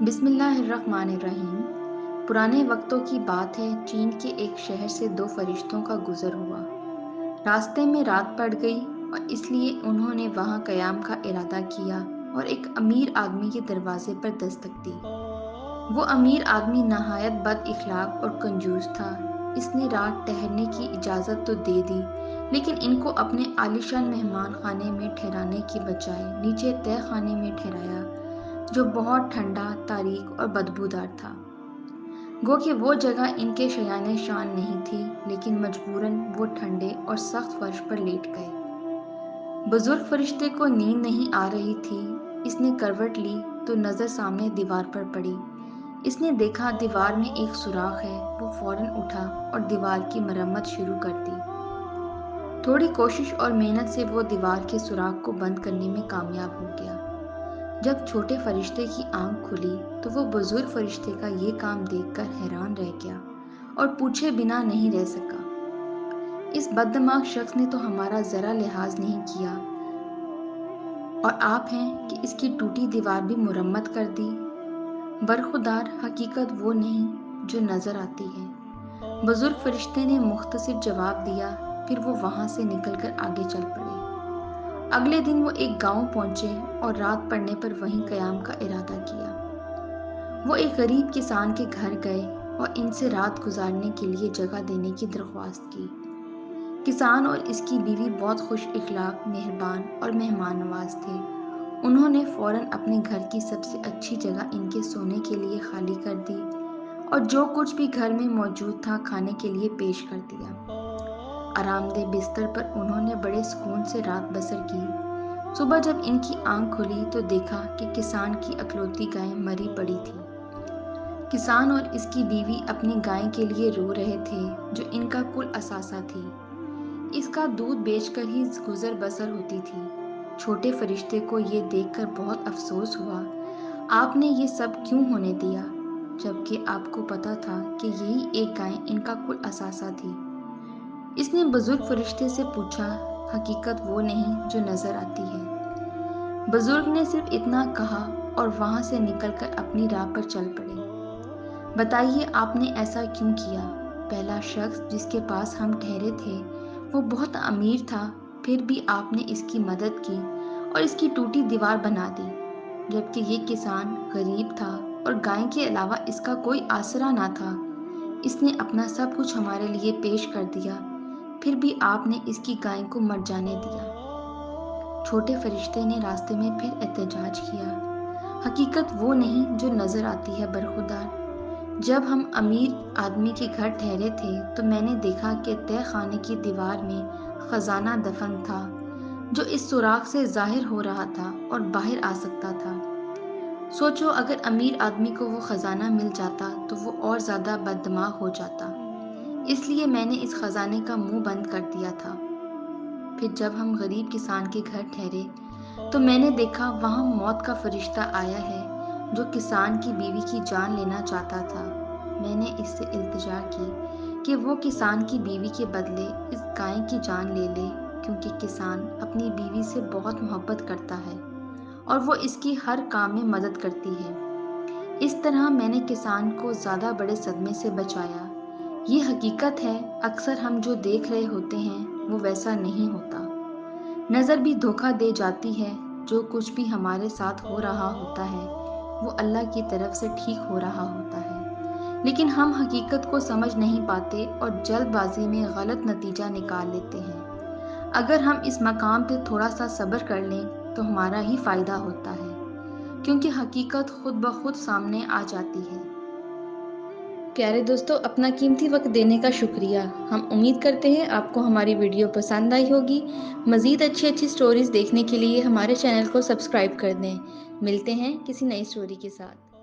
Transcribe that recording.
بسم اللہ الرحمن الرحیم۔ پرانے وقتوں کی بات ہے، چین کے ایک شہر سے دو فرشتوں کا گزر ہوا۔ راستے میں رات پڑ گئی اور اس لیے انہوں نے وہاں قیام کا ارادہ کیا اور ایک امیر آدمی کے دروازے پر دستک دی۔ وہ امیر آدمی نہایت بد اخلاق اور کنجوس تھا۔ اس نے رات ٹہرنے کی اجازت تو دے دی، لیکن ان کو اپنے عالیشان مہمان خانے میں ٹھہرانے کی بجائے نیچے تہہ خانے میں ٹھہرایا، جو بہت ٹھنڈا، تاریک اور بدبودار تھا۔ گو کہ وہ جگہ ان کے شایان شان نہیں تھی، لیکن مجبوراً وہ ٹھنڈے اور سخت فرش پر لیٹ گئے۔ بزرگ فرشتے کو نیند نہیں آ رہی تھی۔ اس نے کروٹ لی تو نظر سامنے دیوار پر پڑی۔ اس نے دیکھا دیوار میں ایک سوراخ ہے۔ وہ فوراً اٹھا اور دیوار کی مرمت شروع کر دی۔ تھوڑی کوشش اور محنت سے وہ دیوار کے سوراخ کو بند کرنے میں کامیاب ہو گیا۔ جب چھوٹے فرشتے کی آنکھ کھلی تو وہ بزرگ فرشتے کا یہ کام دیکھ کر حیران رہ گیا اور پوچھے بنا نہیں رہ سکا، اس بددماغ شخص نے تو ہمارا ذرا لحاظ نہیں کیا، اور آپ ہیں کہ اس کی ٹوٹی دیوار بھی مرمت کر دی۔ برخودار، حقیقت وہ نہیں جو نظر آتی ہے، بزرگ فرشتے نے مختصر جواب دیا۔ پھر وہ وہاں سے نکل کر آگے چل پڑے۔ اگلے دن وہ ایک گاؤں پہنچے اور رات پڑنے پر وہیں قیام کا ارادہ کیا۔ وہ ایک غریب کسان کے گھر گئے اور ان سے رات گزارنے کے لیے جگہ دینے کی درخواست کی۔ کسان اور اس کی بیوی بہت خوش اخلاق، مہربان اور مہمان نواز تھے۔ انہوں نے فوراً اپنے گھر کی سب سے اچھی جگہ ان کے سونے کے لیے خالی کر دی اور جو کچھ بھی گھر میں موجود تھا کھانے کے لیے پیش کر دیا۔ آرام دہ بستر پر انہوں نے بڑے سکون سے رات بسر کی۔ صبح جب ان کی آنکھ کھلی تو دیکھا کہ کسان کی اکلوتی گائے مری پڑی تھی۔ کسان اور اس کی بیوی اپنی گائے کے لیے رو رہے تھے، جو ان کا کل اثاثہ تھی۔ اس کا دودھ بیچ کر ہی گزر بسر ہوتی تھی۔ چھوٹے فرشتے کو یہ دیکھ کر بہت افسوس ہوا۔ آپ نے یہ سب کیوں ہونے دیا، جبکہ آپ کو پتا تھا کہ یہی ایک گائے ان کا کل اثاثہ تھی؟ اس نے بزرگ فرشتے سے پوچھا، حقیقت وہ نہیں جو نظر آتی ہے۔ بزرگ نے صرف اتنا کہا اور وہاں سے نکل کر اپنی راہ پر چل پڑے۔ بتائیے آپ نے ایسا کیوں کیا؟ پہلا شخص جس کے پاس ہم ٹھہرے تھے وہ بہت امیر تھا، پھر بھی آپ نے اس کی مدد کی اور اس کی ٹوٹی دیوار بنا دی، جبکہ یہ کسان غریب تھا اور گائے کے علاوہ اس کا کوئی آسرا نہ تھا۔ اس نے اپنا سب کچھ ہمارے لیے پیش کر دیا، پھر بھی آپ نے اس کی گائے کو مر جانے دیا۔ چھوٹے فرشتے نے راستے میں پھر احتجاج کیا، حقیقت وہ نہیں جو نظر آتی ہے برخودار۔ جب ہم امیر آدمی کے گھر ٹھہرے تھے تو میں نے دیکھا کہ تہہ خانے کی دیوار میں خزانہ دفن تھا، جو اس سوراخ سے ظاہر ہو رہا تھا اور باہر آ سکتا تھا۔ سوچو اگر امیر آدمی کو وہ خزانہ مل جاتا تو وہ اور زیادہ بددماغ ہو جاتا، اس لیے میں نے اس خزانے کا منہ بند کر دیا تھا۔ پھر جب ہم غریب کسان کے گھر ٹھہرے تو میں نے دیکھا وہاں موت کا فرشتہ آیا ہے، جو کسان کی بیوی کی جان لینا چاہتا تھا۔ میں نے اس سے التجا کی کہ وہ کسان کی بیوی کے بدلے اس گائے کی جان لے لے، کیونکہ کسان اپنی بیوی سے بہت محبت کرتا ہے اور وہ اس کی ہر کام میں مدد کرتی ہے۔ اس طرح میں نے کسان کو زیادہ بڑے صدمے سے بچایا۔ یہ حقیقت ہے، اکثر ہم جو دیکھ رہے ہوتے ہیں وہ ویسا نہیں ہوتا۔ نظر بھی دھوکہ دے جاتی ہے۔ جو کچھ بھی ہمارے ساتھ ہو رہا ہوتا ہے وہ اللہ کی طرف سے ٹھیک ہو رہا ہوتا ہے، لیکن ہم حقیقت کو سمجھ نہیں پاتے اور جلد بازی میں غلط نتیجہ نکال لیتے ہیں۔ اگر ہم اس مقام پہ تھوڑا سا صبر کر لیں تو ہمارا ہی فائدہ ہوتا ہے، کیونکہ حقیقت خود بخود سامنے آ جاتی ہے۔ پیارے دوستو، اپنا قیمتی وقت دینے کا شکریہ۔ ہم امید کرتے ہیں آپ کو ہماری ویڈیو پسند آئی ہوگی۔ مزید اچھی سٹوریز دیکھنے کے لیے ہمارے چینل کو سبسکرائب کر دیں۔ ملتے ہیں کسی نئی سٹوری کے ساتھ۔